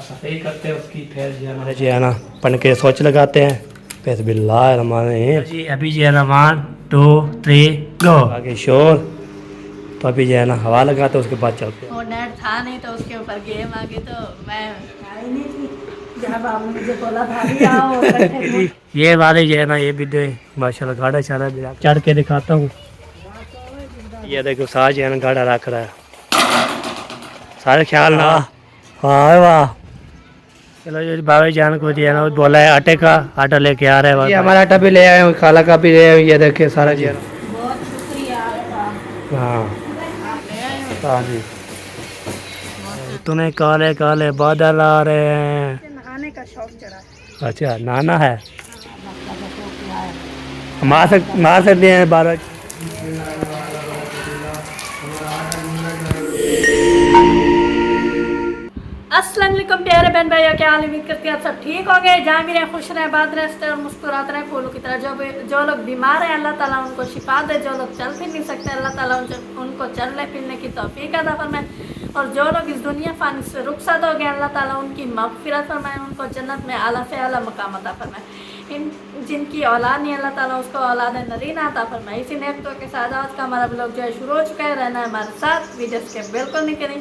सफाई करते हैं उसकी, फिर जो है ना पन के सोच लगाते हैं। फिर बिल्लाह जी अभी जो है ना 1 2 3 गो आगे शोर। तो अभी जो है ना हवा लगाते हैं, उसके बाद चलते हैं। और नेट था नहीं तो उसके ऊपर गेम आ गई, तो मैं आई नहीं थी जब आपने मुझे बोला था भी आओ इकट्ठे। ये वाले जो है ना ये भी दे माशाल्लाह गाड़ा शाड़ा भी चढ़ के दिखाता हूँ। ये देखो साज जो है ना गाड़ा रख रहा है, सारे ख्याल ना। हाँ वाह, चलो जी बाबा जान को दिया ना, बोला है आटे का, आटा लेके आ रहा है जी। हमारा आटा भी ले आए हैं, खाला का भी ले आए हैं, ये देखिए सारा जी। बहुत शुक्रिया आपका, हाँ आप ले आए हो। हाँ जी। तुम्हें काले काले बादल आ रहे हैं। नहाने का शौक चढ़ा है। अच्छा नाना है, मार सकते हैं 12। अस्सलाम वालेकुम प्यारे बहन भाइयों, क्या हाल, उम्मीद करती हैं आप सब ठीक हो गए, जहाँ भी रहे खुश रहे, बात रहते और मुस्कुराते रहे फूलों की तरह। जो लोग बीमार हैं अल्लाह ताला उनको शिफा दे, जो लोग चल फिर नहीं सकते अल्लाह ताला उनको चलने फिरने की तौफीक अता फरमाए, और जो लोग इस दुनिया फानी से रुखसत हो गए अल्लाह ताला उनकी मग़फ़िरत फरमाए, उनको जन्नत में आला से आला मकाम अता फरमाए। इन जिनकी औलाद नहीं अल्लाह ताला उसको औलाद नरीना अता फरमाए। इसी नेमतों के साथ आज का हमारा ब्लॉग जो है शुरू हो चुका है। रहना है हमारे साथ, वीडियोस के बिल्कुल नहीं करें।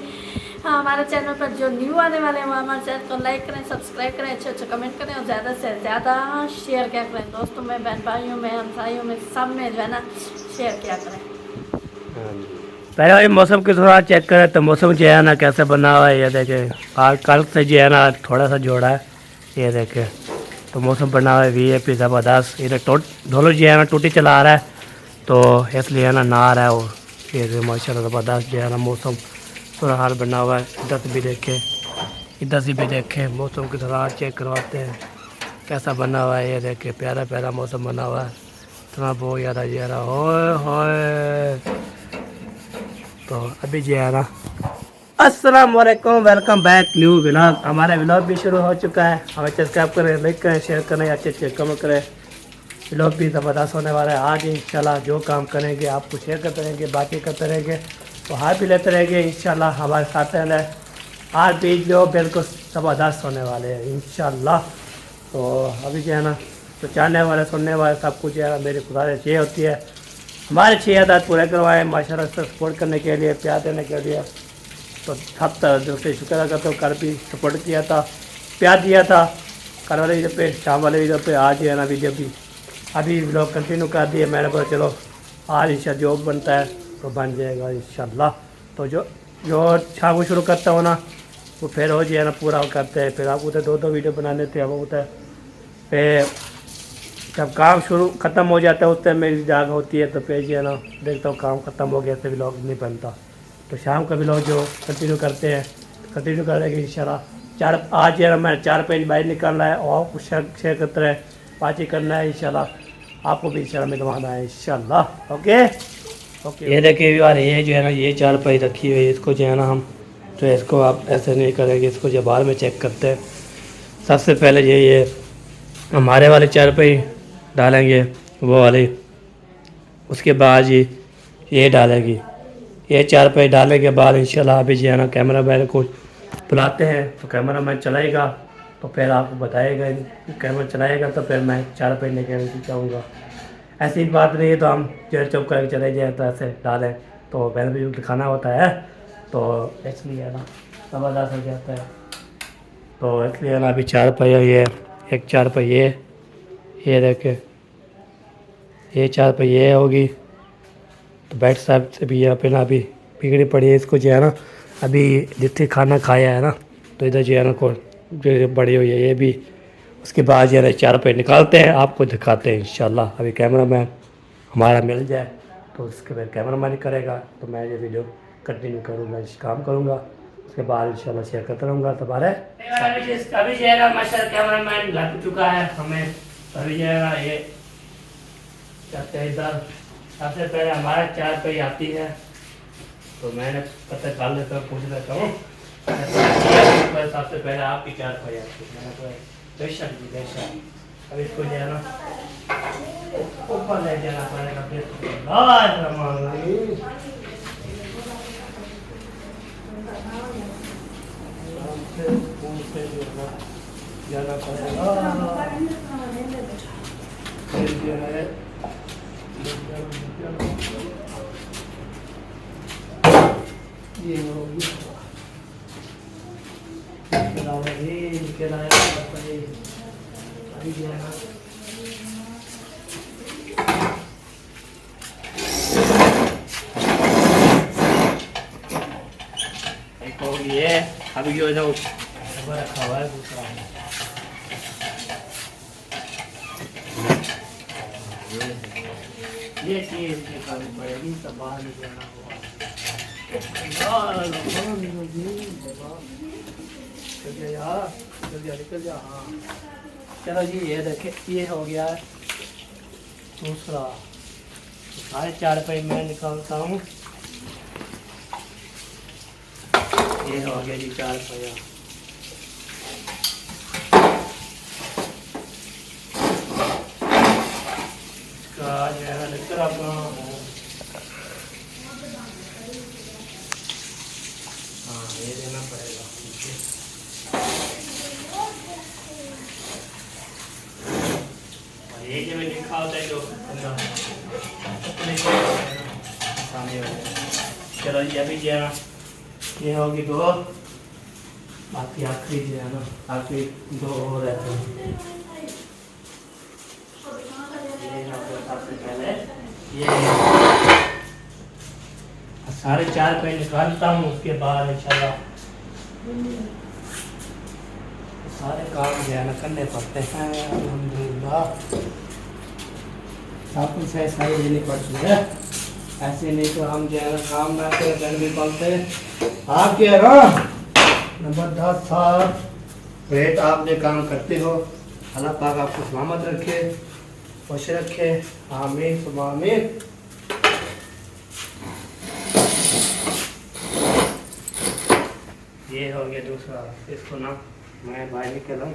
हाँ, हमारे चैनल पर जो न्यू आने वाले हैं वो हमारे चैनल को लाइक करें, सब्सक्राइब करें, अच्छे अच्छे कमेंट करें और ज़्यादा से ज़्यादा शेयर क्या करें, दोस्तों में, बहन भाइयों में, हमसाइयों में, सब में जो है ना शेयर क्या करें। पहले भाई मौसम की थोड़ा चेक करें तो मौसम जो है ना कैसे बना हुआ है, ये देखे आज कल से जो है ना थोड़ा सा जोड़ा है, ये देखे तो मौसम बना हुआ है VIP ज़बरदस्त। इधर दोनों जो है ना टूटी चला रहा है, तो इसलिए है ना नहा रहा है वो, ये माशाल्लाह ज़बरदस्त जो है ना मौसम थोड़ा हाल बना हुआ है। इधर से भी देखे, इधर से भी देखे, मौसम की थोड़ा चेक करवाते हैं कैसा बना हुआ है। ये देखे प्यारा प्यारा मौसम बना हुआ है, इतना बहुत ज़्यादा जो है ना होए। तो अभी जो है ना अस्सलाम वालेकुम, वेलकम बैक न्यू व्लॉग। हमारा व्लॉग भी शुरू हो चुका है, हमें सब्सक्राइब करें, लाइक करें, शेयर करें, अच्छे अच्छे कमेंट करें। व्लॉग भी ज़बरदस्त होने वाला है आज इंशाल्लाह। जो काम करेंगे आपको शेयर करते रहेंगे, बातें करते रहेंगे, तो हाथ भी लेते रहेंगे इंशाल्लाह। हमारे साथ रहना आज भी जो बिल्कुल ज़बरदस्त होने वाले हैं इंशाल्लाह। तो अभी जो है ना तो चाहने वाले सुनने वाले सब कुछ जो है मेरी गुजारिश ये होती है हमारे 6 आदत पूरे करवाएं माशाल्लाह से सपोर्ट करने के लिए, प्यार देने के लिए। तो सब दिल से शुक्र अदा करता हूँ, कल भी सपोर्ट किया था, प्यार दिया था, कल वाले वीडियो पे, शाम वाले वीडियो पे, आज है ना वीडियो भी अभी व्लॉग कंटिन्यू कर दिए। मैंने बोला चलो आज इंशाल्लाह जो बनता है तो बन जाएगा इंशाल्लाह। तो जो जो शाम को शुरू करता हूँ ना वो फिर हो जाए ना पूरा करते हैं। फिर आप उधर 2 वीडियो बनाने थे, अब उधर फिर जब काम शुरू ख़त्म हो जाता है उस टाइम मेरी जाग होती है, तो फिर जो है ना देखता हूँ काम ख़त्म हो गया तो व्लॉग नहीं बनता। तो शाम का व्लॉग जो कंटिन्यू करते हैं, कंटिन्यू करेंगे इंशाल्लाह। आज जो है ना मैं 4 पेज बाहर निकालना है और कुछ शेयर करते रहे, बातचीत करना है इंशाल्लाह। आपको भी इंशाल्लाह मिलवाना है इंशाल्लाह। Okay okay. ये देखिए यार, ये जो है ना ये 4 पेज रखी हुई है, इसको जो है ना हम तो इसको आप ऐसे नहीं करेंगे, इसको जो बाद में चेक करते हैं। सबसे पहले ये हमारे वाले 4 पेज डालेंगे वो वाले, उसके बाद ये डालेंगी। ये 4 पेज डालने के बाद इंशाल्लाह अभी जो है ना कैमरा मैन को बुलाते हैं, तो कैमरा मैन चलाएगा तो फिर आपको बताएगा, कैमरा चलाएगा तो फिर मैं 4 पेज लेके जाऊँगा। ऐसी बात नहीं है तो हम चेयर चुप करके चले जाए तो ऐसे डालें तो मैंने भी दिखाना होता है, तो इसलिए है ना ज़बरदस्त हो जाता है। तो इसलिए ना अभी 4 पहिया ये एक 4 पहिए, ये देखे ये 4 पहिए होगी। तो बैठ साहब से भी यहाँ पे ना अभी बिगड़ी पड़ी है, इसको जो है ना अभी जितने खाना खाया है ना तो इधर जो है ना को जो बड़ी हुई है ये भी, उसके बाद जो है ना 4 पहिए निकालते हैं, आपको दिखाते हैं इंशाल्लाह। अभी कैमरा मैन हमारा मिल जाए तो उसके बाद कैमरा मैन करेगा, तो मैं ये वीडियो कंटिन्यू करूँगा, इस काम करूँगा, उसके बाद इंशाल्लाह शेयर करता रहूँगा तुम्हारे। अभी जो है ना माशाल्लाह कैमरा मैन लग चुका है हमें, अभी जो है ना ये जाते हैं इधर। सबसे पहले हमारा 4 पहिए आती है, तो मैंने पता कर लेता हूँ, पूछ लेता हूँ सबसे पहले आपकी 4 पहिए आती है। मैंने तो बेशक जी बेशक। अब इसको जो है ना ऊपर ले जाना पड़ेगा, फिर जो है ना जाना पड़ेगा, फिर जो है ये होगी ये अभी जो है ना रखा हुआ है दूसरा ये चीज निकालनी पड़ेगी, सब बाहर निकलना होगा। यार निकल जा। हाँ चलो जी, ये देखे ये हो गया है दूसरा। 4.5 रुपये मैं निकालता हूँ। ये हो गया जी 4 रुपया। इसका जो है निकल अपना ये देना पड़ेगा। और ये जो लिखा होता है जो चलो ये अभी जो है ना ये होगी 2, बाकी आखिरी जो है ना आखिरी 2 हो रहते हैं। ये सबसे पहले ये 4.5 रुपये निकालता हूँ, उसके बाद इंशाल्लाह सारे काम जो है ना करने पड़ते हैं। अल्हम्दुलिल्लाह सब कुछ है सही देनी पड़ती है, ऐसे नहीं तो हम जो है ना काम ना कर कर भी पाते। आप कह रहा नंबर 10 साहब रेट आप जो काम करते हो, अल्लाह पाक आपको सलामत रखे, खुश रखे, आमीन सुबह आमीन। ये हो गया दूसरा। इसको ना मैं बाहर निकल हूँ,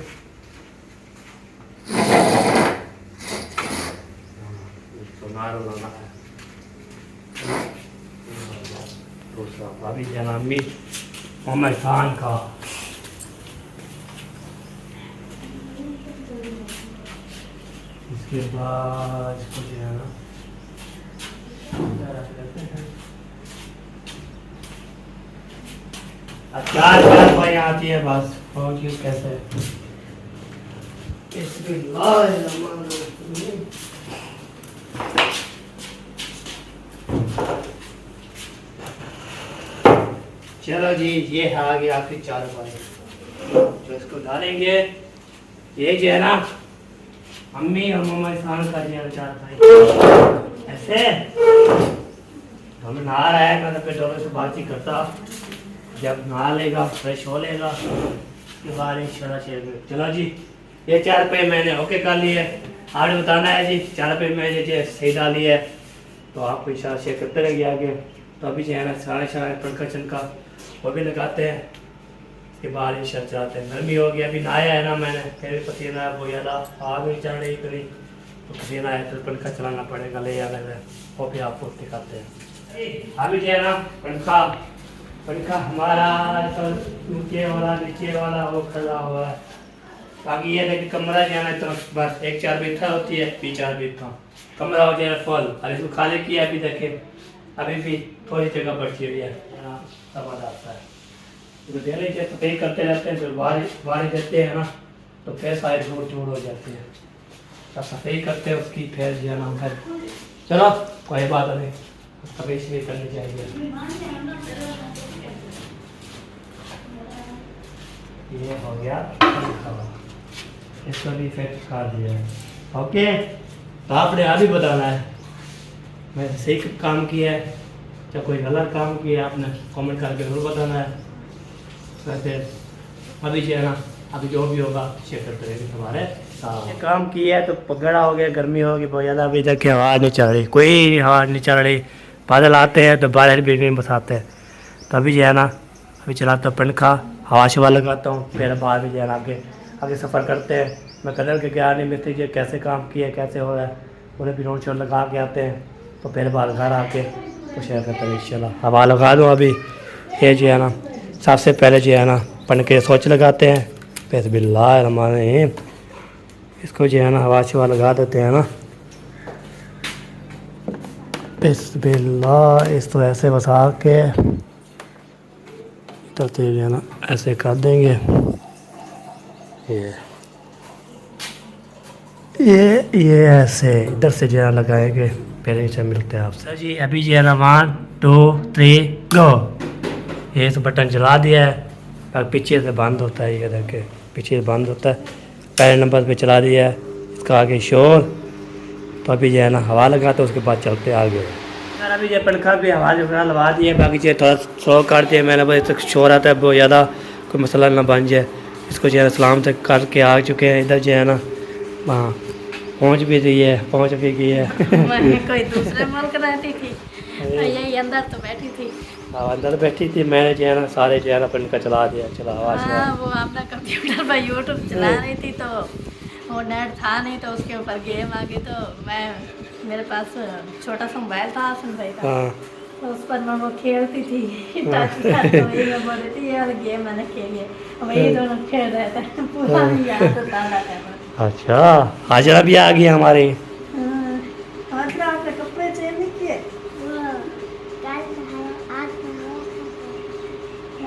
इसको मारो लाना है दूसरा। भाभी जनामी मोहम्मद खान का इसके बाद इसको जो है ना रख लेते हैं। 4 रुपये आती है बस। और चीज कैसे चलो जी, ये आ गया आखिर 4 रुपये जो इसको डालेंगे। ये जो है ना अम्मी और मोहम्मद खान का जो है 4 रुपये ऐसे हम नहा रहा है मतलब पे दोनों से बातचीत करता। जब नहा लेगा फ्रेश हो लेगा उसके बाद इंशाल्लाह शेयर में। चलो जी, ये 4 रुपये मैंने ओके कर लिए। आपने बताना है जी 4 रुपये मैंने जो सही डाली है तो आपको इंशाल्लाह शेयर करते रहेंगे आगे। तो अभी जो है ना सारे पंखा चनका वो भी लगाते हैं, इसके बाद इंशाल्लाह चलाते हैं। गर्मी हो गई, अभी नहाया है ना मैंने, फिर भी पसीना वो ज़्यादा आग नहीं चढ़ रही कहीं तो पसीना है तो पंखा चलाना पड़ेगा। ले आना है वो भी आपको दिखाते हैं। अभी जो है ना पंखा हमारा तो नीचे वाला वो खड़ा हुआ है। बाकी ये देखिए कमरा जो है ना तो बस 1-4 बिस्तर होती है, 4 बिस्तर कमरा हो जाए फुल। और इसको खाली किया अभी देखे अभी भी थोड़ी जगह बची हुई है, समझ आता है। तो डेली जैसे सफाई करते रहते हैं, फिर बारिश देते हैं ना तो फिर सारे जोड़ हो जाते हैं। तो सफाई करते हैं उसकी फिर जो है ना फिर चलो कोई बात नहीं, सफाई से करनी चाहिए। ये हो गया, इसको भी फिर खा दिया है। ओके, तो आपने अभी बताना है मैं सही काम किया है या कोई गलत काम किया है, आपने कमेंट करके जरूर बताना है। वैसे अभी जो है ना अभी जो भी होगा शेयर करते रहेंगे हमारे साथ। ये काम किया है तो पगड़ा हो गया, गर्मी हो गई बहुत ज़्यादा। अभी तक हवा नहीं चल रही, कोई हवा नहीं चल रही। बादल आते हैं तो बारिश भी नहीं बसाते हैं। तो अभी जो है ना अभी चलाता हूँ पंखा, हवा शवा लगाता हूँ, फिर बाद में जो है आगे सफ़र करते हैं। मैं कदर के क्या नहीं मिस्त्री जी कैसे काम किया कैसे हो रहा है उन्हें भी रोड शोड लगा के आते हैं। तो फिर बाद घर आके तो शेयर करते हैं इंशाल्लाह। हवा लगा दूँ अभी। ये जो है ना सबसे पहले जो है ना पंखे सोच लगाते हैं, बिस्मिल्लाहिर्रहमानिर्रहीम। इसको जो है ना हवा शवा लगा देते हैं ना। बिस्मिल्लाह। इसको ऐसे बसा के तरतीब जो है ना ऐसे कर देंगे। ये ऐसे इधर से जो है लगाएंगे। पहले से मिलते हैं आपसे जी। अभी जो है ना 1 2 3 गो। ये इस बटन चला दिया है और पीछे से बंद होता है। ये देखे पीछे से बंद होता है। पहले नंबर पे चला दिया है। इसका आगे शोर तो अभी जो है ना हवा लगा तो उसके बाद चलते आगे। यार अभी जो पंखा भी हवा जो लगा दिया है। बाकी जो थोड़ा स्लो कर दिया मैंने, बस तक शोर आता है बहुत ज़्यादा, कोई मसला ना बन जाए। इसको जो है सलाम तक करके आ चुके हैं। इधर जो है ना हाँ पहुँच भी गई है, पहुँच भी गई है। मैं कोई दूसरे मुल्क रहती थी, यही अंदर तो बैठी थी। अंदर बैठी थी। मैंने जो है ना सारे जो है ना पंखा चला दिया। चला आवाज़ हाँ, वो अपना कंप्यूटर पर यूट्यूब चला रही थी तो वो नेट था नहीं तो उसके ऊपर गेम आ गई। तो मैं मेरे पास छोटा सा मोबाइल था आसन भाई का, हाँ तो उस पर मैं वो खेलती थी। टच कर तो वही मैं बोल रही थी ये वाला गेम मैंने खेली है। वही दोनों खेल रहे थे। पूरा याद ताज़ा है। अच्छा हाजरा भी आ गई हमारे। आज आपने कपड़े चेंज नहीं किए?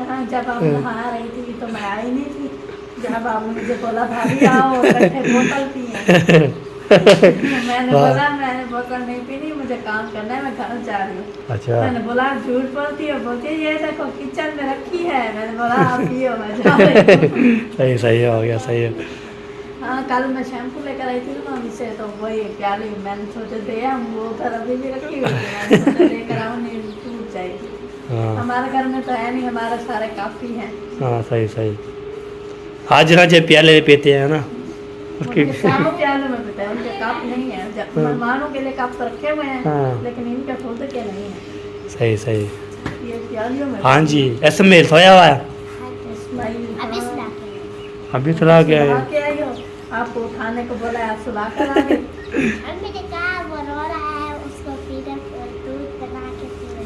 हाँ, जब आप नहा रही थी तो मैं आई नहीं थी। जब आपने मुझे बोला भाभी आओ इकट्ठे बोतल पिए। मैंने बोला मैंने बोतल नहीं पीनी, मुझे काम करना है, मैं घर जा रही हूँ। अच्छा मैंने बोला झूठ बोलती है, बोलती है ये देखो किचन में रखी है। मैंने बोला आप पियो, मैं जा रही हूँ। सही सही हो गया, सही है। हाँ, कल मैं शैम्पू लेकर आई थी ना मम्मी से, तो वही प्याली मैंने सोचा दे हम वो घर अभी भी रखी हुई थी। मैंने सोचा लेकर आऊँ, नहीं टूट जाएगी। हाँ हमारे घर में तो है नहीं, हमारे सारे काफ़ी हैं। हाँ सही सही। हाजरा जो प्याले पीते हैं ना उसके उनके सामने प्याले में पीते हैं, उनके कप नहीं है। मेहमानों के लिए कप रखे हुए हैं, हाँ। लेकिन इनके खुद के नहीं है। सही सही। ये प्यालियों में। हाँ जी ऐसे में सोया हुआ है। अभी सुला गया है। के आई हो, आपको उठाने को बोला है, आप सुला कर आ गए।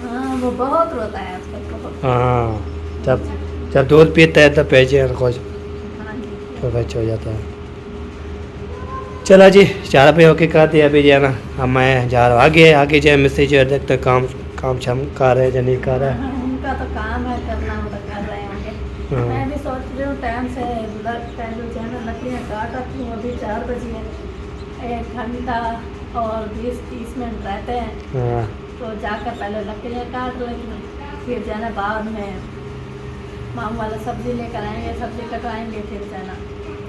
हाँ, वो बहुत रोता है आजकल, बहुत। हाँ जब दूध पीता है तब पैसे कुछ हाँ जी। तो बच्चा हो जाता है। चलो जी 4 रुपये होके कर दिया अभी जो है ना। अब मैं जा रहा हूँ आगे जो है मिस्त्री जो है देखते काम शाम कर रहे हैं या नहीं कर रहे हैं। उनका तो काम है करना, वो तो कर रहे होंगे। मैं भी सोच रही हूँ टाइम से पहले जो है ना लकड़ियाँ काट रखी हूँ। अभी 4 बजे है, 1 घंटा और 20-30 मिनट रहते हैं। हाँ तो जाकर पहले लकड़ियाँ काट लेंगे, फिर जाना बाद में माम वाला सब्जी लेकर आएंगे, सब्जी कटवाएंगे, फिर जाना।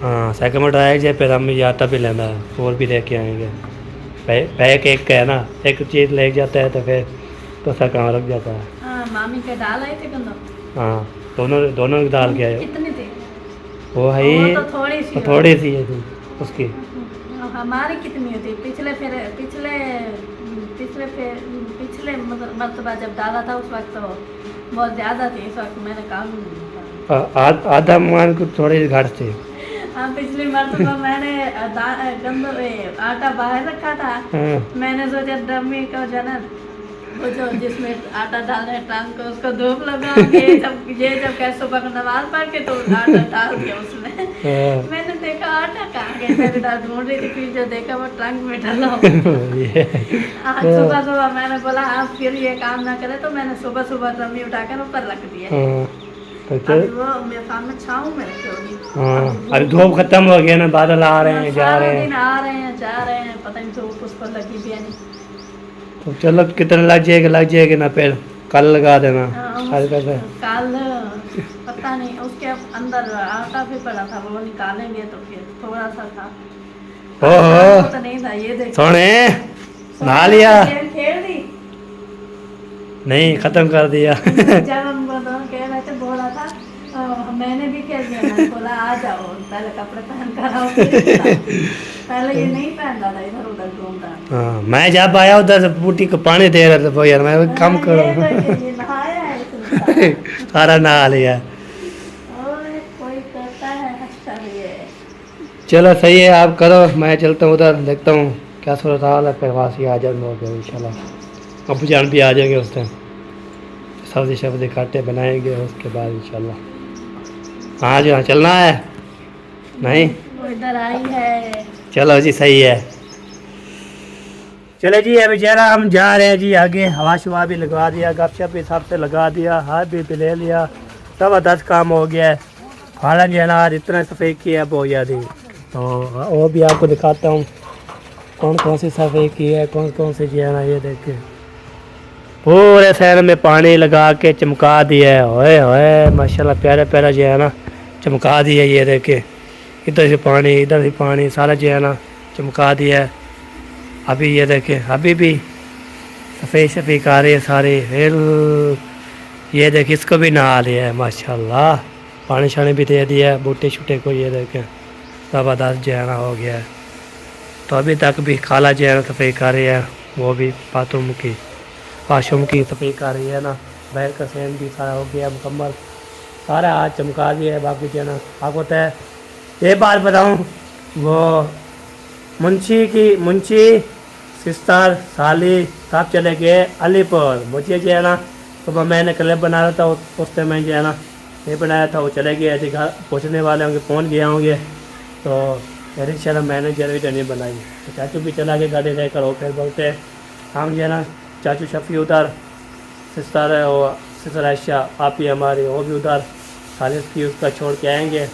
हाँ सेकंड में आएगा जाए फिर हम आटा भी लेना है और भी लेके आएंगे। पैक एक का है ना, एक चीज़ ले जाता है तो फिर तो सा काम रख जाता है। हाँ, मामी के डाल आई थी गंदो। हाँ दोनों डाल के आए। कितनी थी? वो है वो तो थोड़ी सी है उसकी। हमारी कितनी होती? पिछले मरतबा जब डाला था उस वक्त तो बहुत ज़्यादा थी। इस वक्त मैंने काम आधा मान को थोड़ी घाट थी। हाँ, पिछली मरतबा मैंने आटा बाहर रखा था। मैंने सोचा डमी का जो ना वो जो जिसमें आटा डाल रहे टांग को उसको धूप लगा के जब कैसे सुबह को नमाज पढ़ के तो आटा डाल दिया उसमें। मैंने देखा आटा कहाँ गया, मैं ढूंढ रही थी, फिर जो देखा वो ट्रंक में डाला। आज सुबह मैंने बोला आप फिर ये काम ना करे, तो मैंने सुबह ड्रमी उठाकर ऊपर रख दिया। अभी वो मेरे सामने छाँव में रखी होगी। अभी धूप खत्म हो गया ना, बादल आ रहे हैं जा रहे हैं, आ रहे हैं जा रहे हैं, पता नहीं धूप उस पर लगी भी है नहीं। तो चलो कितना लग जाएगा ना, फिर कल लगा देना। कल पता नहीं, उसके अंदर आटा भी पड़ा था, वो निकालेंगे तो फिर थोड़ा सा था। ओहो तो नहीं था। ये देखो सोने नहा लिया? खेल दी नहीं खत्म कर दिया। जब हम दोनों कह रहे थे बोला था, मैंने भी कह दिया। मैंने बोला आ जाओ, पहले कपड़े पहन कर आओ। पहले ये नहीं पहन रहा था, इधर उधर घूम रहा। हाँ मैं जब आया उधर से बूटी को पानी दे रहा था यार, मैं कम करो। ये नहाया है इसने सारा नहा लिया। कोई करता है अच्छा ये। चलो सही है, आप करो, मैं चलता हूँ उधर देखता हूँ क्या सूरत हाल है। फिर वासी आ जाएंगे हो गया इंशाल्लाह। अबू जान भी आ जाएंगे उस टाइम, सब्जी काटे बनाएंगे उसके बाद इंशाल्लाह। हाँ जी हाँ चलना है। नहीं वो इधर आई है। चलो जी सही है। चले जी अभी जरा हम जा रहे हैं जी आगे। हवा शुवा भी लगवा दिया, गपशप भी सबसे लगा दिया, हाथ भी ले लिया, ज़बरदस्त काम हो गया है। खाना जो है ना आज इतना सफ़ेद किया है बहुत ज़्यादा। तो वो भी आपको दिखाता हूँ कौन कौन सी सफ़ेद की है, कौन कौन से जो है ना, ये देखिए पूरे शहर में पानी लगा के चमका दिया है। ओए ओए माशाल्लाह प्यारा प्यारा जो है ना चमका दिया। ये देखिए इधर से पानी, इधर से पानी, सारा जो है ना चमका दिया है। अभी ये देखें अभी भी सफ़ेद सफ़ेद आ रही है सारी। फिर ये देखें इसको भी नहा लिया है माशाल्लाह, पानी शानी भी दे दिया है बूटे छूटे को। ये देखें ज़बरदस्त जो है ना हो गया है। तो अभी तक भी खाला जो है ना सफ़ेद आ रही है, वो भी बाथरूम की वाशरूम की सफ़ेद आ रही है ना। बैर का सेन भी सारा हो गया मुकम्मल, सारा आज चमका दिया है। बाकी जो है ना आपको तो ये बात बताऊँ, वो मुंशी सिस्टर साली सब चले गए अलीपुर। मुझे जो है ना सुबह मैंने क्लिप बना रहा था, उस टाइम मैं जो है ना नहीं बनाया था, वो चले गए थे घर पहुँचने वाले होंगे, पहुँच गया होंगे। तो मेरी शर्म मैंने वीडियो नहीं बनाई। तो चाचू भी चला के गाड़ी लेकर हो, फिर बोलते हम जो है ना चाचू शफी उधर, सिस्टर है वो सिस्टर आयशा आप ही हमारी, वो भी उधर खालिद की उसका छोड़ के आएंगे।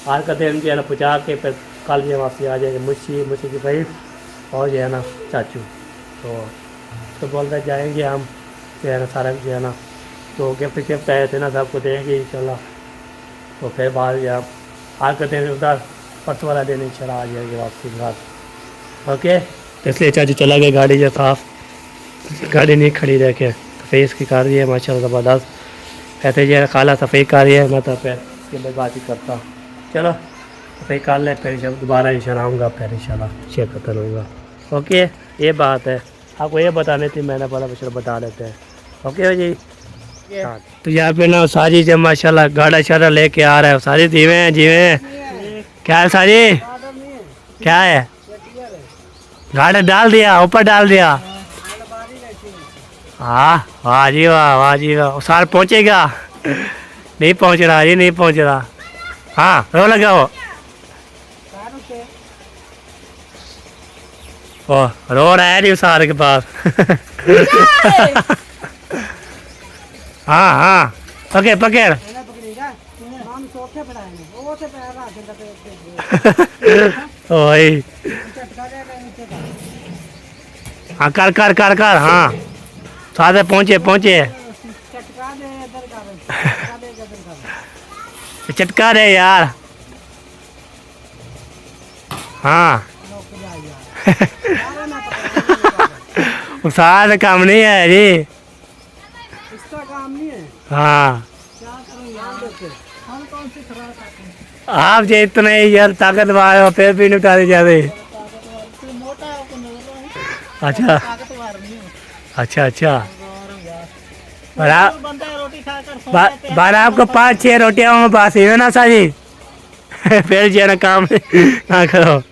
आज का दिन जो है ना पहुँचा के फिर कल ये वापसी आ जाएंगे मुझी की भाई और जो है ना चाचू। तो बोलते जाएंगे हम जो है ना सारा जो है ना तो गिफ्ट आए थे ना सबको देंगे इंशाल्लाह। तो फिर बाद में आज का दिन उधर परसों वाला दिन इंशाल्लाह आ जाएंगे वापसी के बाद। ओके तो इसलिए चाचू चला गया, गाड़ी जो साफ गाड़ी नहीं खड़ी रह के सफ़ेद की कार रही है माशाल्लाह ज़बरदस्त। ऐसे जो है काला सफ़ेद कार रही है, मैं तो फिर इसके लिए बात ही करता हूँ। चलो सफ़ेद कार ले, फिर जब दोबारा इंशाल्लाह आऊँगा फिर इंशाल्लाह शेयर करता रहूँगा। ओके ये बात है, आपको ये बतानी थी, मैंने बोला चलो बता देते हैं। ओके जी हाँ। तो यहाँ पे ना साजी जब माशाल्लाह गाड़ा शाड़ा लेके आ रहा है, सारी धीमे हैं जीवे। क्या है साजी, क्या है? गाड़ा डाल दिया, ऊपर डाल दिया। हाँ वाह जी वाह, वाह जी वाह। सार पहुँचेगा? नहीं पहुँच रहा जी, नहीं पहुँच रहा। हाँ रो लगाओ। ओ रो रहा है नहीं सार के पास। हाँ हाँ पकड़ पकड़। ओए हाँ कर कर कर कर। हाँ साथ पहुँचे पहुँचे। चटका रहे यार। हाँ साथ काम नहीं है जी, इसका काम नहीं है। हाँ कौन सी खुराक आती है? आप जो इतने यार ताकतवर हो फिर भी नहीं उतारे जाते। मोटा है आपको नजर अच्छा ताकतवर नहीं है। अच्छा अच्छा। और आप बंदा रोटी खाकर सो जाते हैं। बार आपको 5-6 रोटियां हमारे पास ही है ना साजी। फिर जो है ना काम ना करो।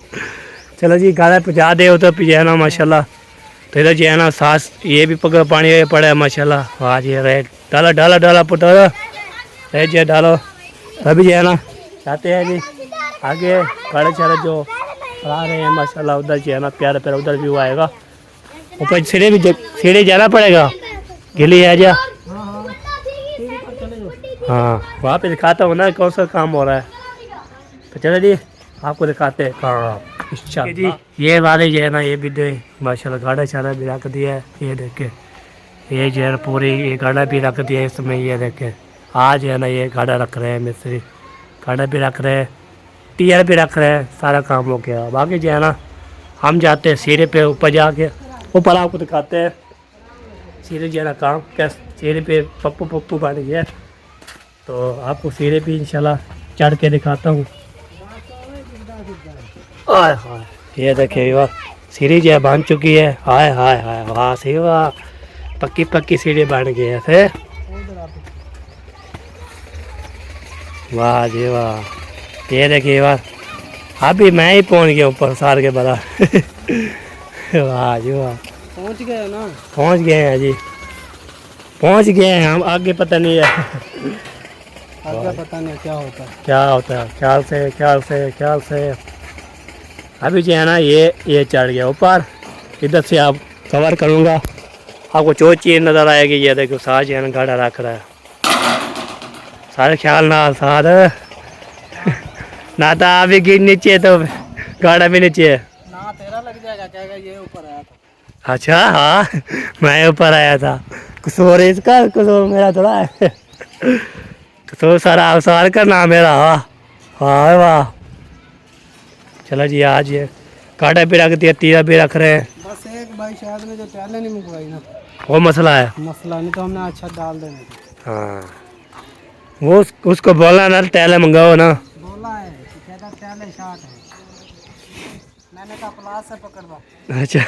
चलो जी गाना पहुँचा दे तो जो है ना माशाल्लाह। तो इधर जो है ना सांस ये भी पकड़ पानी ये पड़ा है माशाल्लाह। वाह जी रेड डालो डालो डालो पुटो रेड जो डालो। अभी जो है ना चाहते हैं जी आगे गाड़े चारे जो आ रहे हैं माशाल्लाह। उधर जो है ना प्यारा प्यारा उधर व्यू आएगा। ऊपर सीढ़ी जाना पड़ेगा, गिली है जा। हाँ वहाँ पे दिखाता हूँ ना कौन सा काम हो रहा है। तो चलो जी आपको दिखाते हैं काम जी। ये वाले जो है ना ये भी दे माशाल्लाह गाड़ा शाड़ा भी रख दिया है। ये देखे ये जो है ना पूरी ये गाड़ा भी रख दिया है इसमें। ये देखे आज है ना ये गाड़ा रख रहे हैं मिस्त्री, गाड़ा भी रख रहे हैं, टीयर भी रख रहे हैं, सारा काम हो गया। बाकी जो है ना हम जाते हैं सीढ़े पे ऊपर जाके, ऊपर आपको दिखाते हैं सीढ़े जो है ना काम कैसे सीढ़े पे पप्पू पप्पू बन गया। तो आपको सीढ़े पे इंशाल्लाह चढ़ के दिखाता हूँ। हाय हाय ये देखिए वाह सीढ़ी जो है बन चुकी है। हाय हाय हाय वाह सही वाह पक्की पक्की सीढ़ी बन गई है फिर। वाह जी वाह ये देखिए वाह अभी मैं ही पहुंच गया ऊपर सार के बड़ा। वाह जी वाह पहुंच गए ना? पहुंच गए हैं जी, पहुंच गए हैं हम, आगे पता नहीं है। आगे पता नहीं क्या होता है। क्या होता है, ख्याल से अभी जो है ना ये चढ़ गया ऊपर। इधर से आप कवर करूँगा, आपको जो चीज़ नज़र आएगी। ये देखो साथ जो है ना गाड़ा रख रहा है, सारे ख्याल ना साथ ना तो आप भी गिर नीचे तो गाड़ा भी नीचे है। ना तेरा लग जाएगा, कहेगा ये ऊपर आया था। अच्छा हाँ, मैं ऊपर आया था। कसूर इसका, कसूर मेरा थोड़ा है। कसूर सारा अवसार का नाम मेरा। हाँ वाह। चलो जी, आज ये कांटा भी रख दिया, तीरा भी रख रहे हैं। बस एक भाई शायद में जो टैले नहीं मुकवाई ना, वो मसला है। मसला नहीं तो हमने अच्छा डाल देना था। हाँ, वो उसको बोलना ना टैले मंगाओ ना। बोला है कि कहता टैले शार्ट है, मैंने कहा प्लास से पकड़ दो। अच्छा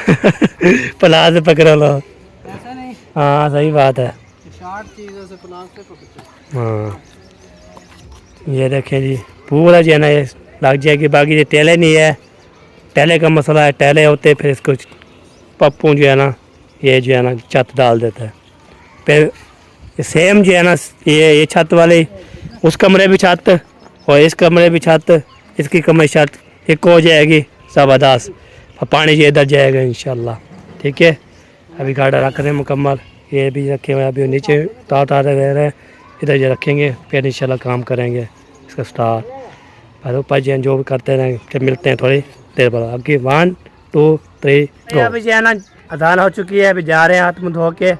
प्लास से पकड़ लो। ऐसा नहीं, हाँ सही बात है। शार्ट चीज़ों से प्लास से पकड़ते। हाँ ये देखें जी, पूरा जो है ना ये लग जाएगी। बाकी ये टेले नहीं है, टेले का मसला है। टेले होते फिर इसको पप्पू जो है ना, ये जो है ना छत डाल देता है। फिर सेम जो है ना, ये छत वाली, उस कमरे भी छत और इस कमरे भी छत, इसकी कमरे छत एक हो जाएगी ज़बरदस्त। और पानी जो इधर जाएगा इंशाल्लाह। ठीक है, अभी गाड़ा रख रहे हैं मुकम्मल। ये भी रखे हुए हैं, अभी नीचे तार रह रहे हैं, इधर ये रखेंगे, फिर इंशाल्लाह काम करेंगे इसका स्टार्ट। पर ऊपर जो जो भी करते रहेंगे, फिर मिलते हैं थोड़ी देर बाद। आगे 1 2 3 गो। अभी जो है ना अजान हो चुकी है, अभी जा रहे हैं हाथ मुँह धो के।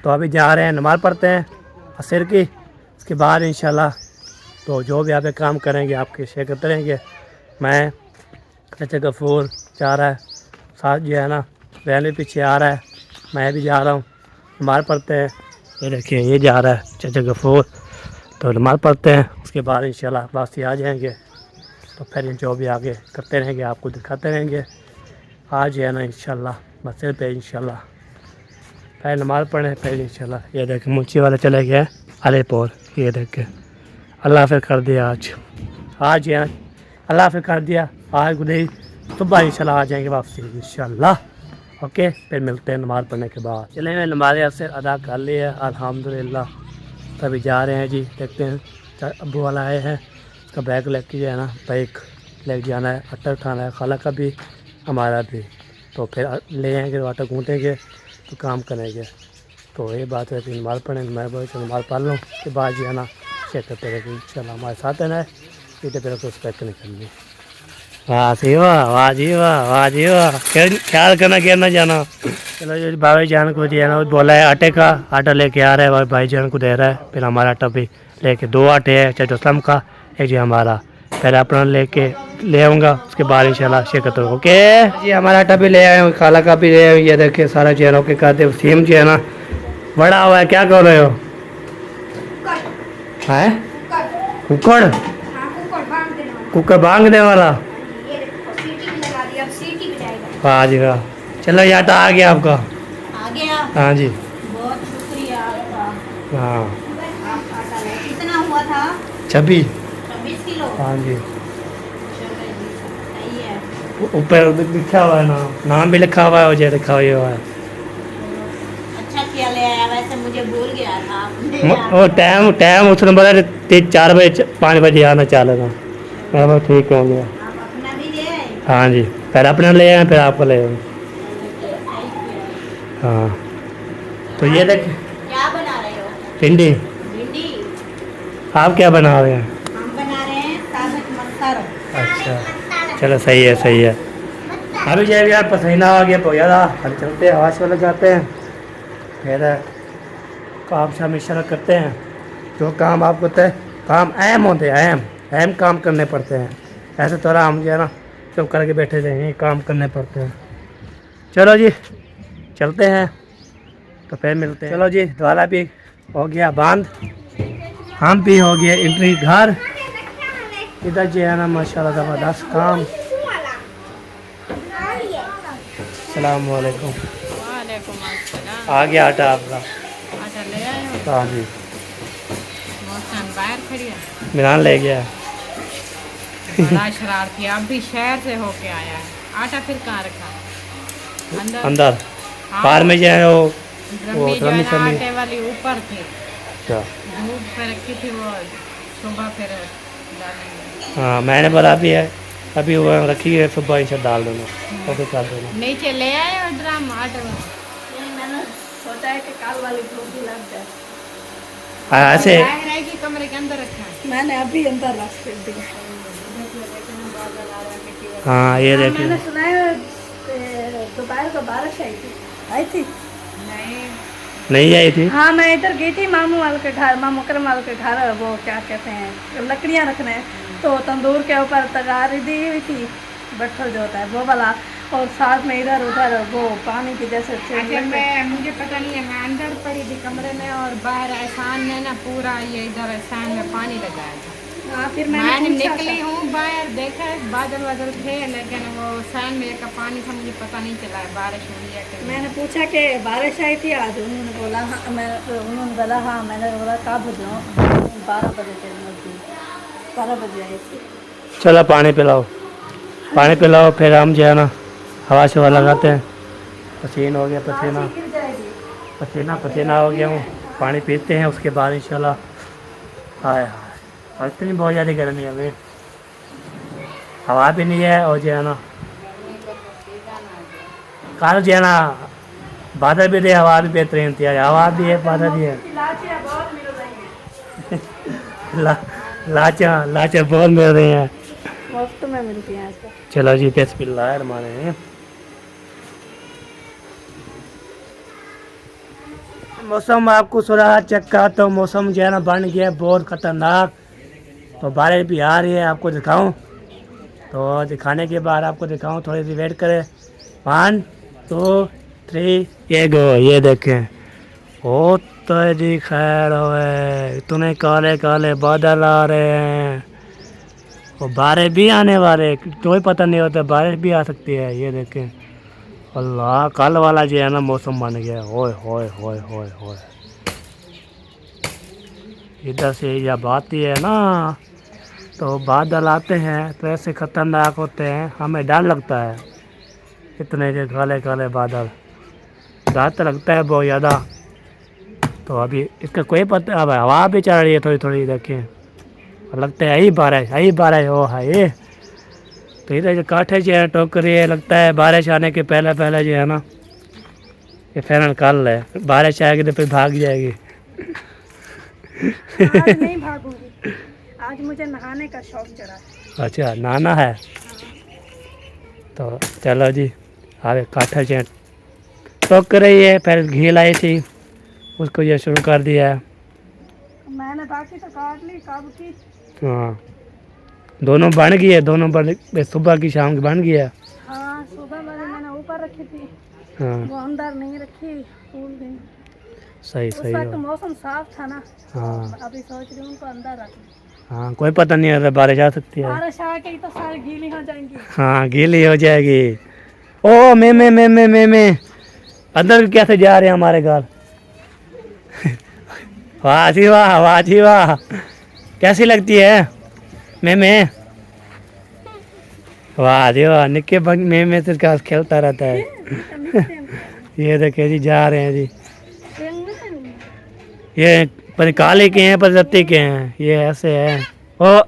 तो अभी जा रहे हैं, नमाज़ पढ़ते हैं असर की। उसके बाद इंशाल्लाह तो जो भी आप काम करेंगे आपके शेयर करते रहेंगे। मैं चाचा गफूर जा रहा है साथ, जो है ना वैन भी पीछे आ रहा है, मैं भी जा रहा हूँ। नमाज़ पढ़ते हैं। ये देखिए ये जा रहा है चाचा गफूर, तो नमाज़ पढ़ते हैं। उसके बाद इंशाल्लाह वापसी आ जाएंगे। तो फिर जो भी आगे करते रहेंगे आपको दिखाते रहेंगे। आज है ना इंशाल्लाह मस्जिद पे इंशाल्लाह फिर नमाज़ पढ़े, फिर इंशाल्लाह। ये देखें मुंशी वाले चले गए अलीपुर। ये देखें अल्लाह हाफ़िज़ कर दिया आज यहाँ अल्लाह हाफ़िज़ कर दिया। आज गुदे सुबह इंशाल्लाह आ जाएंगे वापसी इंशाल्लाह। ओके, फिर मिलते हैं नमाज़ पढ़ने के बाद। चले मैं नमाज़ असर अदा कर ली है अल्हम्दुलिल्लाह। तभी जा रहे हैं जी, देखते हैं अब्बू वाला आए हैं, उसका बैग लेके जो है ना बाइक लेके जाना है। आटा उठाना है, खाला का भी हमारा भी। तो फिर ले आएंगे, आटा गूँथेंगे तो काम करेंगे। तो ये बात है कि नमाज़ पढ़ेंगे। मैं बोल नमाज़ पढ़ लूँ, उसके बाद जो है ना चेक करते रहेंगे इंशाल्लाह। हमारे साथ है ना, सीधे फिर उसको रिस्पेक्ट नहीं करनी। वाह सी वाह, वाह जी वाह, वाह जी वाह। ख्याल करना गिरना जाना। चलो जी, भाई जान को जो है ना बोला है आटे का, आटा लेके आ रहा है और भाई जान को दे रहा है। फिर हमारा आटा भी लेके 2 आटे है, चाहे असलम का एक जी हमारा। फिर अपना लेके ले आऊँगा, उसके बाद इंशाल्लाह शिरकत होगी। ओके जी, हमारा आटा भी ले आए हैं, खाला का भी ले आए। ये देखिए सारा जो है ना ओके करते सेम जो है ना बड़ा हुआ है। क्या कर रहे हो? है कुकर, कुकर बांगने वाला। हाँ जी वाह। चलो ये आटा आ गया आपका। आ गया, हाँ जी, बहुत शुक्रिया आपका। हाँ आप आटा ले, कितना हुआ था? 26। 26 किलो। हाँ जी, चलो जी, सही है। ऊपर लिखा हुआ है नाम भी लिखा हुआ है और जो लिखा हुआ है। अच्छा किया ले आया, वैसे मुझे भूल गया था आपने। वो टाइम उसने बोला 4 बजे 5 बजे आना चालू था। मैं बोला ठीक हो गया। आप अपना भी ले आए? हाँ जी, पहले अपना ले आए फिर आपको ले आए। हाँ तो ये देख क्या बना रहे हो? भिंडी। भिंडी। आप क्या बना रहे हैं? हम बना रहे हैं साबुत मटर। अच्छा चलो सही है सही है। अभी जाए यार पसीना आ गया बहुत ज़्यादा। हम चलते हैं, आवाज़ वाले जाते हैं, फिर काम शाम इंशाल्लाह करते हैं। जो काम आपको तय काम अहम होते हैं, अहम काम करने पड़ते हैं। ऐसे थोड़ा हम जो है ना चुप करके बैठे रहेंगे, काम करने पड़ते हैं। चलो जी चलते हैं, तो फिर मिलते हैं। चलो जी, द्वारा भी हो गया बंद, हम भी हो गए एंट्री घर। इधर जो है ना माशाल्लाह ज़बरदस्त काम। अस्सलाम वालेकुम। वालेकुम अस्सलाम। आ गया आटा आपका। आटा ले आए हो? हाँ जी, मौसम बाहर खड़ी है। मिलान ले गया। बड़ा शरारती, अब भी शहर से होके आया है। आटा फिर कहाँ रखा? अंदर। अंदर हाँ, बाहर में जो है वो ड्रमी जो है ना ड्रमी आटे वाली ऊपर थी, अच्छा धूप पे रखी थी वो सुबह फिर डालेंगे। हाँ मैंने बोला भी है, अभी वो रखी है, सुबह इंशा डाल देना तो फिर कर देना। नीचे ले आए और ड्राम आटे में। नहीं, मैंने सोचा है कि काल वाली धूप भी लग जाए। हाँ ऐसे बाहर है कि कमरे के अंदर रखा है। मैंने अभी अंदर रख दिया। हाँ ये मैंने देखिए, सुना है दोपहर को बारिश आई थी। नहीं नहीं आई थी। हाँ मैं इधर गई थी मामू वाले के घर, मामू करम वाले के घर, वो क्या कहते हैं लकड़ियाँ रखने, तो तंदूर के ऊपर तगारी दी हुई थी, बट्ठल जो होता है वो वाला, और साथ में इधर उधर वो पानी की जैसे अच्छा मैं मुझे पता नहीं है, मैं अंदर पड़ी थी कमरे में और बाहर एहसान ने ना पूरा ये इधर एहसान में पानी लगाया था। हाँ फिर मैं मैंने निकली हूँ बाहर, देखा बादल वादल थे लेकिन वो एहसान में का पानी था, मुझे पता नहीं चला है बारिश हुई है कि नहीं। मैंने पूछा कि बारिश आई थी आज, उन्होंने बोला हाँ, उन्होंने बोला हाँ, मैंने बोला कब जाऊँ, 12 बजे के नजदीक, 12 बजे आई थी। चलो पानी पिलाओ, पानी पिलाओ, फिर हम जो है ना हवा शवा लगाते हैं। पसीना हो गया, पसीना गिर जाएगी। पसीना पसीना हो गया हूँ, पानी पीते हैं, उसके बाद इंशाल्लाह। हाय हाय, और इतनी बहुत ज़्यादा गर्मी है अभी, हवा भी नहीं है, और जो है ना कल जो है ना बादल भी थे, हवा भी बेहतरीन थी, हवा भी है, बादल भी है। इलाचियाँ बहुत मिल रही हैं, लाचा बहुत मिल रही हैं। मुफ्त में मिलती हैं आजकल। चलो जी, बिस्मिल्लाहिर्रहमानिर्रहीम। मौसम आपको सुराहा चक्का, तो मौसम जो है ना बन गया बहुत ख़तरनाक, तो बारिश भी आ रही है, आपको दिखाऊं, तो दिखाने के बाद आपको दिखाऊं, थोड़ी सी वेट करें। 1 2 3 ये गो, ये देखें, ओ तो जी खैर होए, इतने काले काले बादल आ रहे हैं, और बारिश भी आने वाले, कोई पता नहीं होता, बारिश भी आ सकती है। ये देखें, अल्लाह, कल वाला जो है ना मौसम बन गया, होए होए होए होए होए। इधर से जब आती है ना तो बादल आते हैं तो ऐसे ख़तरनाक होते हैं, हमें डर लगता है, इतने के काले काले बादल, डर तो लगता है बहुत ज़्यादा। तो अभी इसका कोई पता, अब हवा भी चल रही है थोड़ी थोड़ी, देखें, और लगता है यही बारिश हो है। तो इधर जो काठे जो है टोकरी है, लगता है बारिश आने के पहले पहले जो है ना ये फैन निकाल है, बारिश आएगी तो फिर भाग जाएगी। आज नहीं भागूंगी, आज मुझे नहाने का शौक चढ़ा है। अच्छा नहाना है, तो चलो जी, आगे काठा जो टोक रही है, फिर घी लाई थी, उसको ये शुरू कर दिया है। मैंने बाकी तो काट ली कब की। हाँ दोनों बन गई है, दोनों बन, सुबह की शाम की बन गई है। हाँ सुबह वाली मैंने ऊपर रखी थी, हाँ वो अंदर नहीं रखी, फूल दिन सही उस सही वक्त हो। मौसम साफ था ना, हाँ अभी सोच रही हूँ उनको अंदर रख लूं। हाँ कोई पता नहीं है, बारिश आ सकती है। बारिश आ गई तो सारी गीली हो जाएंगी। हाँ गीली हो जाएगी। ओ मैं अंदर कैसे जा रहे हैं हमारे घर। वाह जी वाह, वाह जी वाह, कैसी लगती है मैं वाह जी वाह, निक्के में से घास खेलता रहता है। ये देखिए जी, जा रहे हैं जी, ये पर काले के हैं पर रत्ती के हैं, ये ऐसे है। ओ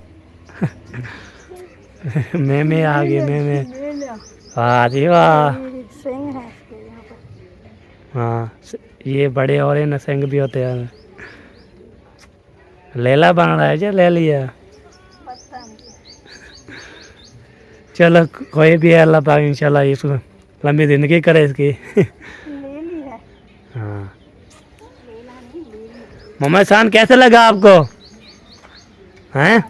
मैं आ गई, मैं वाह जी वाह। सिंह है इसके यहाँ पर। हाँ ये बड़े और न सिंह भी होते हैं। लेला बन रहा है जो ले लिया। पता नहीं। चलो कोई भी है, अल्लाह पाक इंशाल्लाह इसको लंबी ज़िंदगी करे इसकी। ले ली है। हाँ मोहम्मद खान कैसे लगा आपको हैं?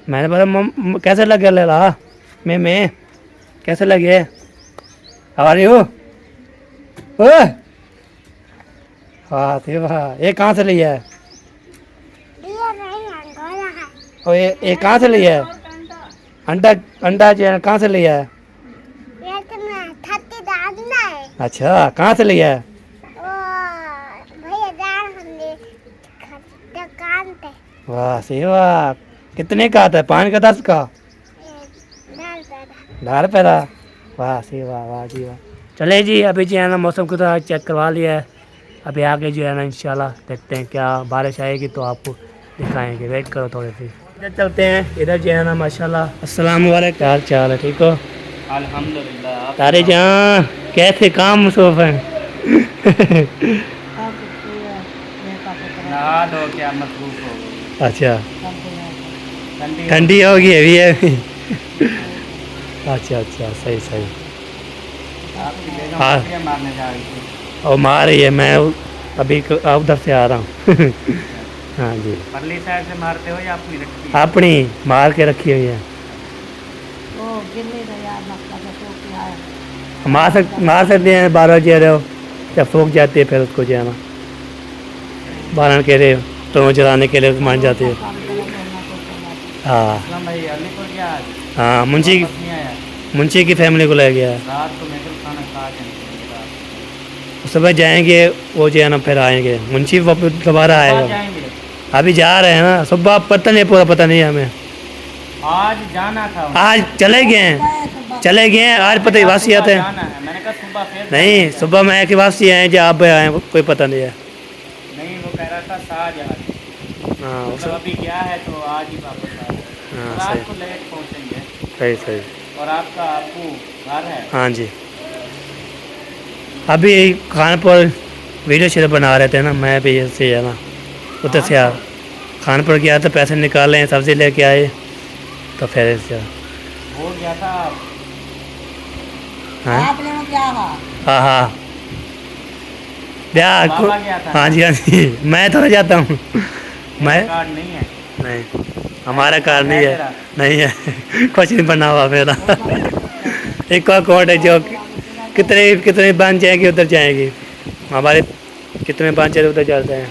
मैंने बोला कैसे लगे लेला, मैं कैसे लगे, हमारी हो वाह थे वाह। ये कहाँ से लिया है? और ये कहाँ से लिया है? अंडा जो है कहाँ से लिया है? अच्छा कहाँ से लिया है? वाह सही वाह। कितने का आता है? 5 का 10 का? 10 रुपये का। वाह सही वाह, वाह जी वाह। चले जी, अभी जी है ना मौसम को तो चेक करवा लिया है, अभी आगे जो है ना इंशाल्लाह देखते हैं, क्या बारिश आएगी तो आपको दिखाएंगे, वेट करो थोड़ी सी। इधर चलते हैं, इधर जो है ना माशाल्लाह। अस्सलाम वालेकुम, क्या हाल चाल है, ठीक हो? अल्हम्दुलिल्लाह। तारे जहाँ कैसे काम मसरूफ हैं? नहा धो के मसरूफ हो गई। अच्छा, ठंडी ठंडी होगी अभी है। अच्छा अच्छा, सही सही। आपकी बेगम हाँ। बकरियां मारने जा रही थी। और मार रही है, मैं अभी उधर से आ रहा हूँ। हाँ जी, परली साइड से मारते हो या अपनी रखी? अपनी मार के रखी हुई है। वो गिरने दो यार, मक्का का तो क्या है। मार सकते हैं 12 बजे रहे हो, जब सूख जाती है फिर उसको जो है ना बालन के लिए तो जलाने के लिए मान जाती है। हाँ असलम भाई अलीपुर क्या आज? हाँ, मुंशी वापस नहीं आया। मुंशी की फैमिली को ले गया है। रात को मेरे खाना खा के निकलेंगे रात। सुबह जाएंगे वो जो है ना, फिर आएंगे। मुंशी वापस दोबारा कहाँ आएगा। जाएंगे? अभी जा रहे हैं ना, सुबह पता नहीं, पूरा पता नहीं है हमें। आज जाना था। आज चले गए हैं, चले गए हैं, आज पता ही वापसी आते हैं। जाना है, मैंने कहा सुबह फिर नहीं, जाना है। सुबह मैं कि वापसी आए जब आप आए कोई पता नहीं है। नहीं वो कह रहा था साज आज, हाँ मतलब अभी गया है तो आज ही वापस आ रहा है। हाँ, रात सही को लेट पहुँचेंगे। सही सही। और आपका आपू घर है? हाँ जी, अभी खानपुर वीडियो शेयर बना रहे थे ना, मैं भी ऐसे है ना उधर से आ खानपुर गया था, पैसे निकाले, सब्ज़ी लेके आए तो फिर ऐसे हो गया था। हाँ आपने वो क्या हुआ? हाँ हाँ ब्याह बाबा गया था। हाँ जी हाँ जी, मैं थोड़ा जाता हूँ। मैं कार्ड नहीं है। नहीं, हमारा कार नहीं है, तेरा? नहीं है। कुछ नहीं बना हुआ मेरा। एक और कोड है जो कितने कितने बन जाएंगे उधर जाएंगी, हमारे कितने बन जाए उधर जाते हैं।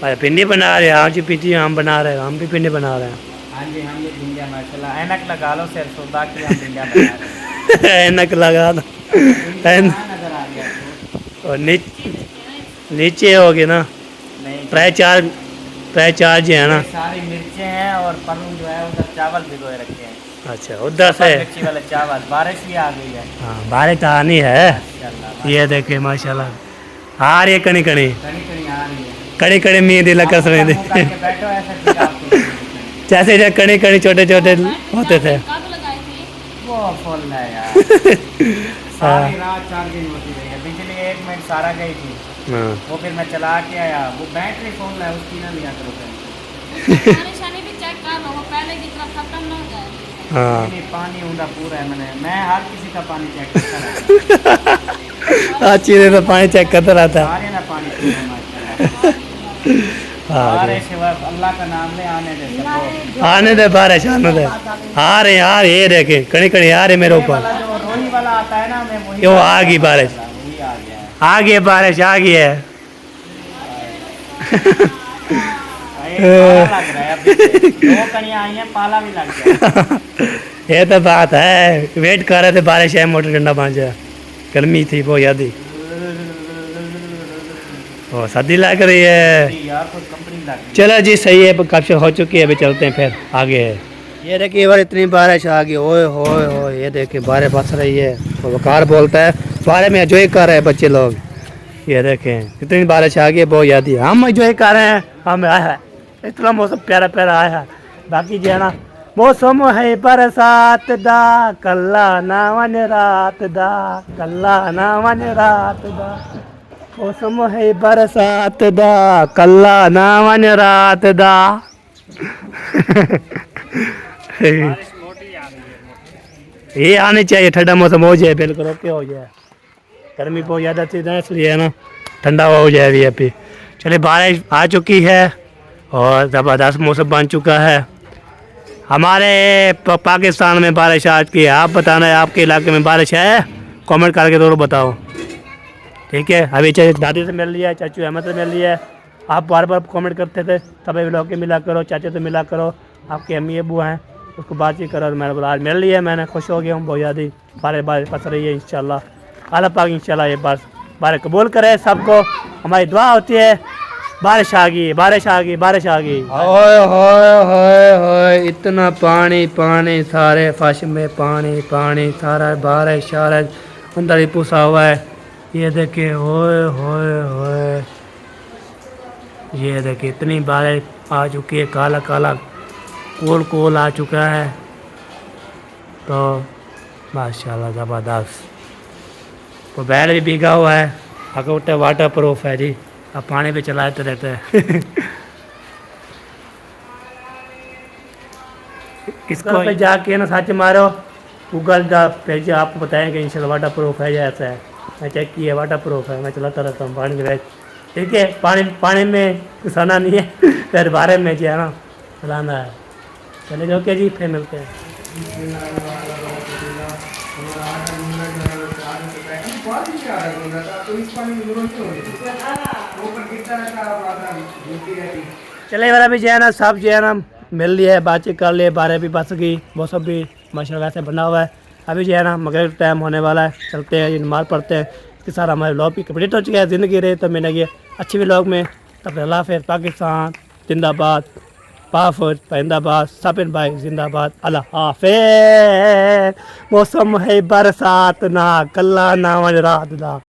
अरे पिंडी बना रहे हैं, हाँ जी पिंडी हम बना रहे हैं, हम भी पिंडी बना रहे हैं। हाँ जी हम भी भिंडिया माशाल्लाह। ऐनक लगा लो सिर सो, बाकी हम भिंडिया बना रहे हैं। ऐनक लगा दो। भिंडिया कहाँ नजर आ गया आपको? और नीचे होगी ना, नहीं प्राय चार जो है ना। ये सारी मिर्चें हैं और पलू जो है उधर चावल भिगोए रखे हैं। अच्छा, उधर से मिर्ची वाले चावल। बारिश भी आ गई है हाँ, बारिश तो आनी है। माशाल्लाह। ये देखिए माशाल्लाह आ रही है कणी कणी कड़ी कड़ी आ रही है। कड़ी कड़ी मींद लगा आप रहे मुंह करके बैठो ऐसा ठीक आपको। जैसे जब कड़ी कड़ी छोटे छोटे होते थे। वो फुल है यार। सारी रात चार्जिंग होती रही है, बिजली 1 मिनट सारा गई थी। हाँ वो फिर मैं चला के आया, वो बैटरी फुल है उसकी ना लिया करो फिर। हाँ। नहीं, पानी ऊँधा पूरा है। मैं हर किसी का पानी चेक करता रहता हूँ। अच्छी देर तो पानी चेक करता रहता है। सारे ना पानी पूरा है माशाल्लाह। हाँ जी। बारिश हुआ, अल्लाह का नाम ले आने दे सबको। आने दे बारिश आने दे। आ रहे ये देखे कड़ी कड़ी आ रहे मेरे ये ऊपर। वाला जो रोही वाला आता है ना, मैं वही ये वो आ गई बारिश। वही आ गया है। आ गई बारिश, आ गई है। ये पाला लग रहा है अभी से। 2 कणियां आई हैं, पाला भी लग गया। ये तो बात है, वेट कर रहे थे बारिश है, मोटर ठंडा बन जाए। गर्मी थी वो याद ही, और सर्दी लग रही है। यार कुछ कंपनी लग गई। चलो जी सही है, कब हो चुकी है, अभी चलते हैं फिर आगे है। ये देखिए बार इतनी बारिश आ गई, ओए होए होए, ये देखिए बारिश बस रही है। और वकार बोलता है बारे में एंजॉय कर रहे हैं बच्चे लोग। ये देखें कितनी बारिश आ गई है, बहुत याद है। हम एंजॉय कर रहे हैं, हम आया है, इतना मौसम प्यारा प्यारा आया है। बाकी जो है ना मौसम है बरसात दा, कल्ला ना वन रात दा, कल्ला ना वन रात दा। मौसम है बरसात दा, कल्ला ना वन रात दा। बारिश मोटी आ गई है। ये आनी चाहिए, ठंडा मौसम हो जाए, बिल्कुल ओके हो जाए। गर्मी बहुत ज़्यादा थी ना, इसलिए है ना ठंडा हो जाए अभी अभी। चलिए बारिश आ चुकी है और ज़बरदस्त मौसम बन चुका है। हमारे पाकिस्तान में बारिश आ चुकी है। आप बताना है आपके इलाके में बारिश है, कमेंट करके ज़रूर बताओ, ठीक है। अभी दादी से मिल लिया है, चाचू अहमद से मिल लिया है। आप बार बार कमेंट करते थे, सभी लोग के मिला करो, चाचा से मिला करो, आपके अम्मी अबू हैं उसको बातचीत करो। मैंने बोला आज मिल लिया, मैंने खुश हो गया हूँ बहुत ज़्यादा। बारिश पस रही है, इंशाल्लाह अल्लाह पाक इंशाल्लाह ये बारिश कबूल करे सबको। हमारी दुआ होती है बारिश आ गई, बारिश आ गई, बारिश आ गई। ओए होए होए होए, इतना पानी पानी, सारे फर्श में पानी पानी, सारा बारिश शारिश अंदर ही पुसा हुआ है। ये देखिए, होए होए होए, ये देखिए इतनी बारिश आ चुकी है, काला काला कोल कोल आ चुका है। तो माशाल्लाह ज़बरदस्त। तो बैल भी भीगा हुआ है, अकूटे वाटर प्रूफ है जी, अब पानी पे चलाते रहते हैं। इसको पे जाके ना सच मारो, गूगल का पेज आपको बताएंगे इंशाल्लाह वाटर प्रूफ है या ऐसा है। मैं चेक किया वाटर प्रूफ है, मैं चलाता रहता हूँ पानी में। ठीक है, पानी में घुसाना नहीं है, फिर बारे में जो है ना चलाना है। चले ओके जी, फिर मिलते हैं। चले वाला भी जो है ना सब जो है ना मिल लिया है, बातचीत कर लिए, बारह भी बस गई, मौसम भी माशाल्लाह वैसे बना हुआ है। अभी जो है ना मगरिब टाइम होने वाला है, चलते हैं, नमाज पढ़ते हैं। इसके साथ हमारे व्लॉग भी कंप्लीट हो चुका है। ज़िंदगी रहे तो मैंने ये अच्छी व्लॉग में तब अल्लाह हाफ़िज़। पाकिस्तान जिंदाबाद, पाफौज पैंदाबाद, साबिर भाई जिंदाबाद, अल्लाह हाफ़िज़। मौसम है बरसात ना, कल्ला ना रात ना।